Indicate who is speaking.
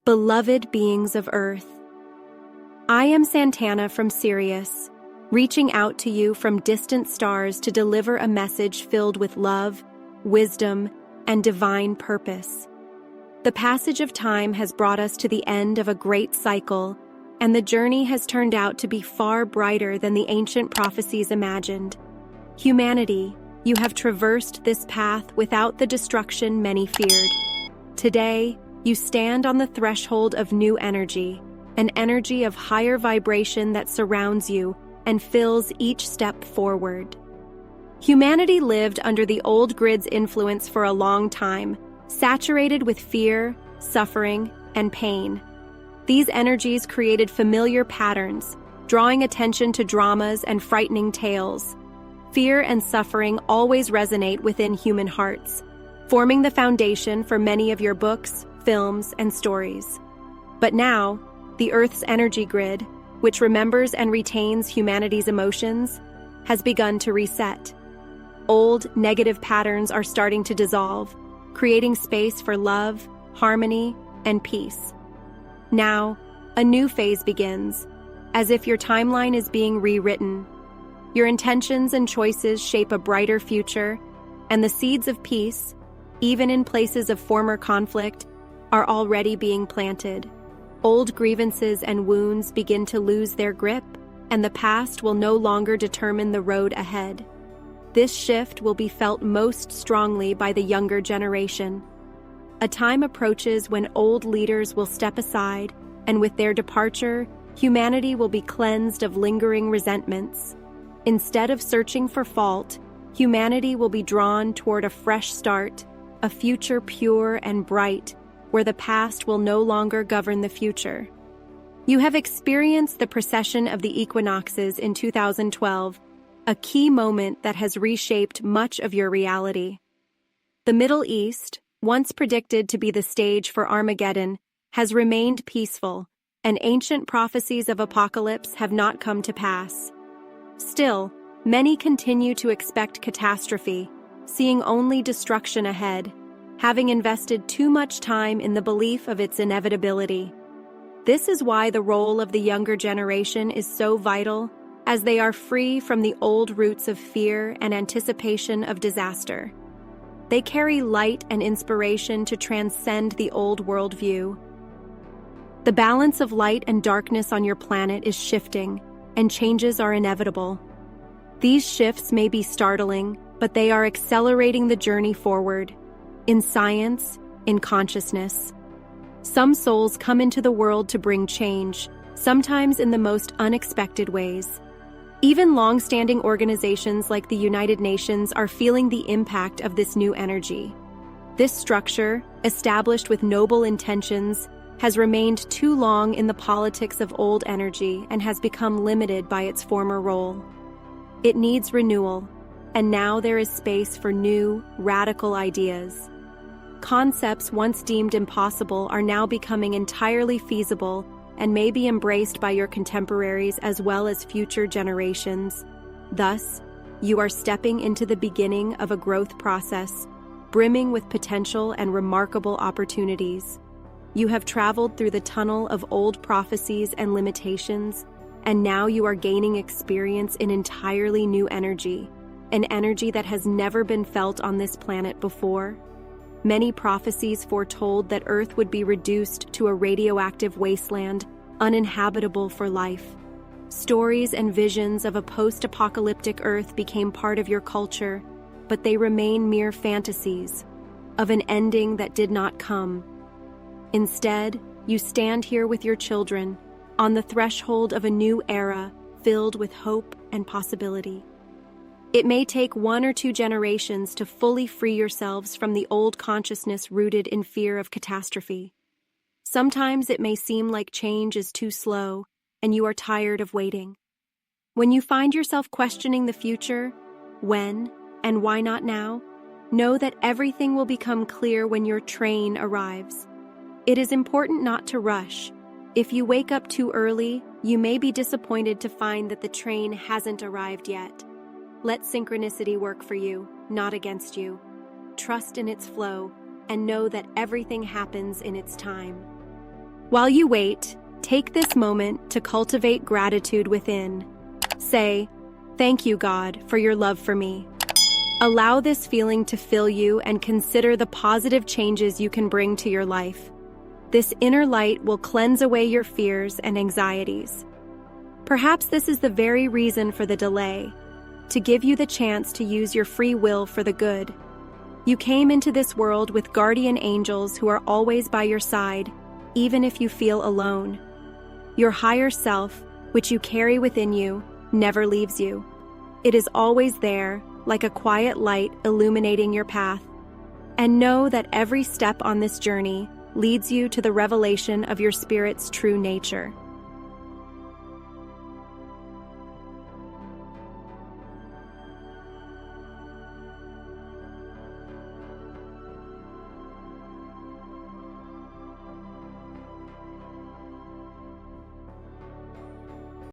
Speaker 1: Beloved beings of Earth, I am Santana from Sirius, reaching out to you from distant stars to deliver a message filled with love, wisdom, and divine purpose. The passage of time has brought us to the end of a great cycle, and the journey has turned out to be far brighter than the ancient prophecies imagined. Humanity, you have traversed this path without the destruction many feared. Today, you stand on the threshold of new energy, an energy of higher vibration that surrounds you and fills each step forward. Humanity lived under the old grid's influence for a long time, saturated with fear, suffering, and pain. These energies created familiar patterns, drawing attention to dramas and frightening tales. Fear and suffering always resonate within human hearts, forming the foundation for many of your books, films, and stories. But now, the Earth's energy grid, which remembers and retains humanity's emotions, has begun to reset. Old, negative patterns are starting to dissolve, creating space for love, harmony, and peace. Now, a new phase begins, as if your timeline is being rewritten. Your intentions and choices shape a brighter future, and the seeds of peace, even in places of former conflict, are already being planted. Old grievances and wounds begin to lose their grip, and the past will no longer determine the road ahead. This shift will be felt most strongly by the younger generation. A time approaches when old leaders will step aside, and with their departure, humanity will be cleansed of lingering resentments. Instead of searching for fault, humanity will be drawn toward a fresh start, a future pure and bright, where the past will no longer govern the future. You have experienced the precession of the equinoxes in 2012, a key moment that has reshaped much of your reality. The Middle East, once predicted to be the stage for Armageddon, has remained peaceful, and ancient prophecies of apocalypse have not come to pass. Still, many continue to expect catastrophe, seeing only destruction ahead, having invested too much time in the belief of its inevitability. This is why the role of the younger generation is so vital, as they are free from the old roots of fear and anticipation of disaster. They carry light and inspiration to transcend the old worldview. The balance of light and darkness on your planet is shifting, and changes are inevitable. These shifts may be startling, but they are accelerating the journey forward. In science, in consciousness. Some souls come into the world to bring change, sometimes in the most unexpected ways. Even long-standing organizations like the United Nations are feeling the impact of this new energy. This structure, established with noble intentions, has remained too long in the politics of old energy and has become limited by its former role. It needs renewal, and now there is space for new, radical ideas. Concepts once deemed impossible are now becoming entirely feasible and may be embraced by your contemporaries as well as future generations. Thus, you are stepping into the beginning of a growth process, brimming with potential and remarkable opportunities. You have traveled through the tunnel of old prophecies and limitations, and now you are gaining experience in entirely new energy, an energy that has never been felt on this planet before. Many prophecies foretold that Earth would be reduced to a radioactive wasteland, uninhabitable for life. Stories and visions of a post-apocalyptic Earth became part of your culture, but they remain mere fantasies, of an ending that did not come. Instead, you stand here with your children, on the threshold of a new era filled with hope and possibility. It may take 1 or 2 generations to fully free yourselves from the old consciousness rooted in fear of catastrophe. Sometimes it may seem like change is too slow, and you are tired of waiting. When you find yourself questioning the future, when and why not now, know that everything will become clear when your train arrives. It is important not to rush. If you wake up too early, you may be disappointed to find that the train hasn't arrived yet. Let synchronicity work for you, not against you. Trust in its flow, and know that everything happens in its time. While you wait, take this moment to cultivate gratitude within. Say, "Thank you, God, for your love for me." Allow this feeling to fill you and consider the positive changes you can bring to your life. This inner light will cleanse away your fears and anxieties. Perhaps this is the very reason for the delay, to give you the chance to use your free will for the good. You came into this world with guardian angels who are always by your side, even if you feel alone. Your higher self, which you carry within you, never leaves you. It is always there, like a quiet light illuminating your path. And know that every step on this journey leads you to the revelation of your spirit's true nature.